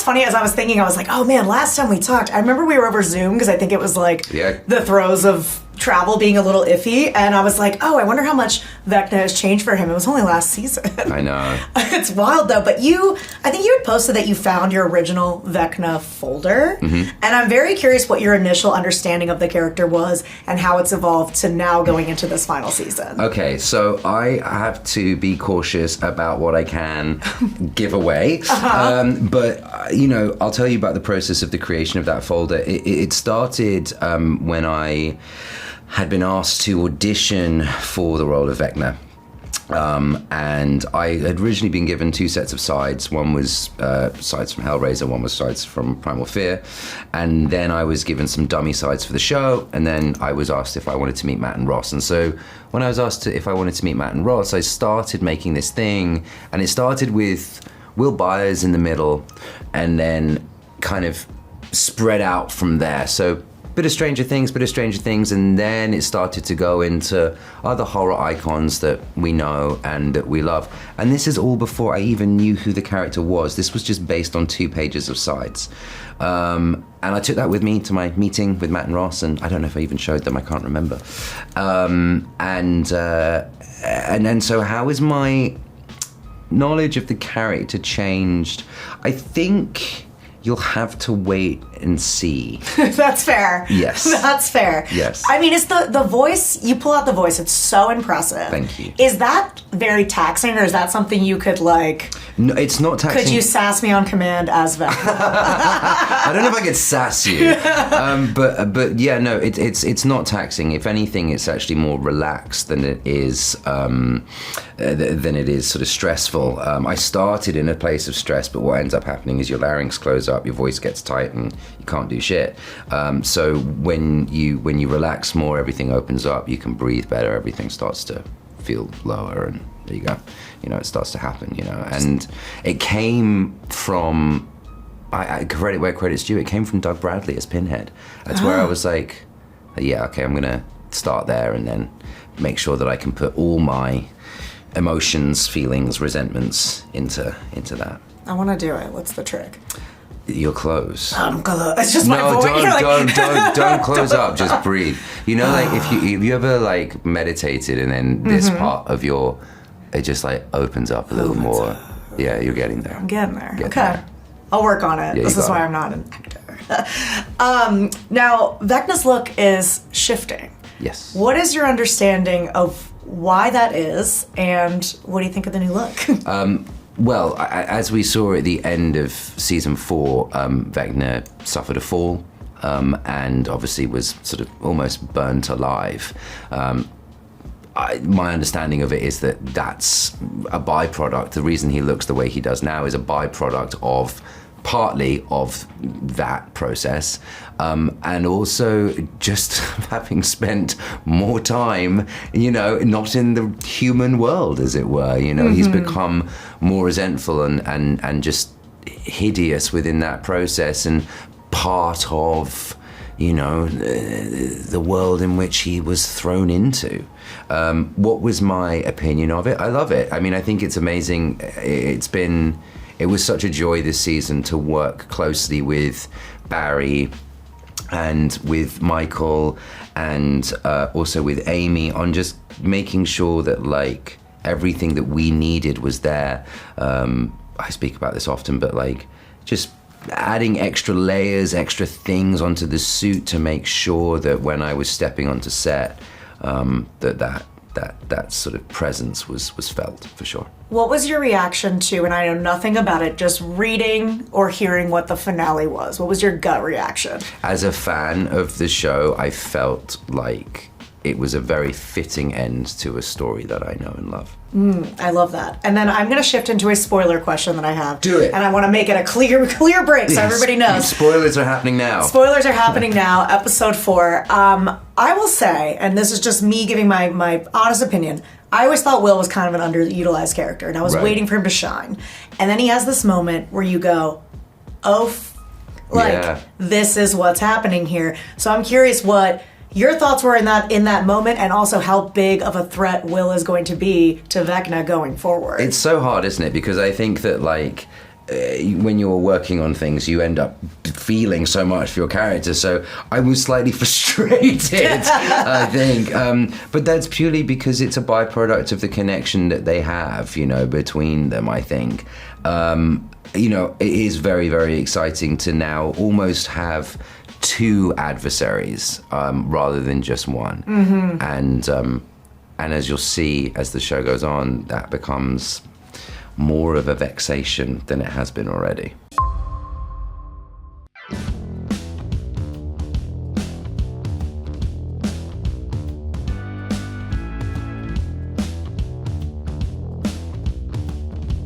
funny, as I was thinking, I was like, oh man, last time we talked, I remember we were over Zoom because I think it was like the throes of travel being a little iffy, and I was like, oh, I wonder how much Vecna has changed for him. It was only last season. I know. It's wild though, but I think you had posted that you found your original Vecna folder, and I'm very curious what your initial understanding of the character was and how it's evolved to now going into this final season. Okay, so I have to be cautious about what I can give away, but I'll tell you about the process of the creation of that folder. It started when I had been asked to audition for the role of Vecna. And I had originally been given 2 sets of sides. One was sides from Hellraiser, one was sides from Primal Fear. And then I was given some dummy sides for the show, and then I was asked if I wanted to meet Matt and Ross. And so when I was asked if I wanted to meet Matt and Ross, I started making this thing, and it started with Will Byers in the middle, and then kind of spread out from there. So bit of Stranger Things, and then it started to go into other horror icons that we know and that we love. And this is all before I even knew who the character was. This was just based on 2 pages of sides. And I took that with me to my meeting with Matt and Ross, and I don't know if I even showed them, I can't remember. And then so how is my knowledge of the character changed? I think you'll have to wait and see. That's fair. Yes. That's fair. Yes. I mean, it's the voice, you pull out the voice, it's so impressive. Thank you. Is that very taxing, or is that something you could No, it's not taxing. Could you sass me on command as Vecna? I don't know if I could sass you, but yeah, no, it's not taxing. If anything, it's actually more relaxed than it is sort of stressful. I started in a place of stress, but what ends up happening is your larynx closes up, your voice gets tight, and you can't do shit. So when you relax more, everything opens up. You can breathe better. Everything starts to feel lower, and there you go. It starts to happen. And it came from. I credit where credit's due. It came from Doug Bradley as Pinhead. That's where I was like, yeah, okay, I'm gonna start there, and then make sure that I can put all my emotions, feelings, resentments into that. I want to do it. What's the trick? You're close. I'm close. It's just my voice. Don't close up. Just breathe. Like if you ever like meditated and then this part of it just like opens up a little more. Yeah, you're getting there. I'm getting there. Okay. I'll work on it. Yeah, this is why I'm not an actor. Now, Vecna's look is shifting. Yes. What is your understanding of why that is, and what do you think of the new look? Well, as we saw at the end of season 4, Vecna suffered a fall and obviously was sort of almost burnt alive. My understanding of it is that that's a byproduct. The reason he looks the way he does now is a byproduct of partly of that process, and also just having spent more time, not in the human world, as it were. He's become more resentful and just hideous within that process, and part of, the world in which he was thrown into. What was my opinion of it? I love it. I mean, I think it's amazing. It was such a joy this season to work closely with Barry and with Michael and also with Amy on just making sure that like everything that we needed was there. I speak about this often, but like just adding extra layers, extra things onto the suit to make sure that when I was stepping onto set, that sort of presence was felt for sure. What was your reaction to, and I know nothing about it, just reading or hearing what the finale was? What was your gut reaction? As a fan of the show, I felt like it was a very fitting end to a story that I know and love. I love that. And then I'm going to shift into a spoiler question that I have. Do it. And I want to make it a clear break so everybody knows. Spoilers are happening now. Spoilers are happening now, episode 4. I will say, and this is just me giving my honest opinion, I always thought Will was kind of an underutilized character, and I was waiting for him to shine. And then he has this moment where you go, this is what's happening here. So I'm curious what your thoughts were in that moment, and also how big of a threat Will is going to be to Vecna going forward. It's so hard, isn't it? Because I think that like when you're working on things, you end up feeling so much for your character. So I was slightly frustrated, I think. But that's purely because it's a byproduct of the connection that they have, between them, I think. It is very, very exciting to now almost have two adversaries rather than just one. Mm-hmm. And as you'll see as the show goes on, that becomes more of a vexation than it has been already.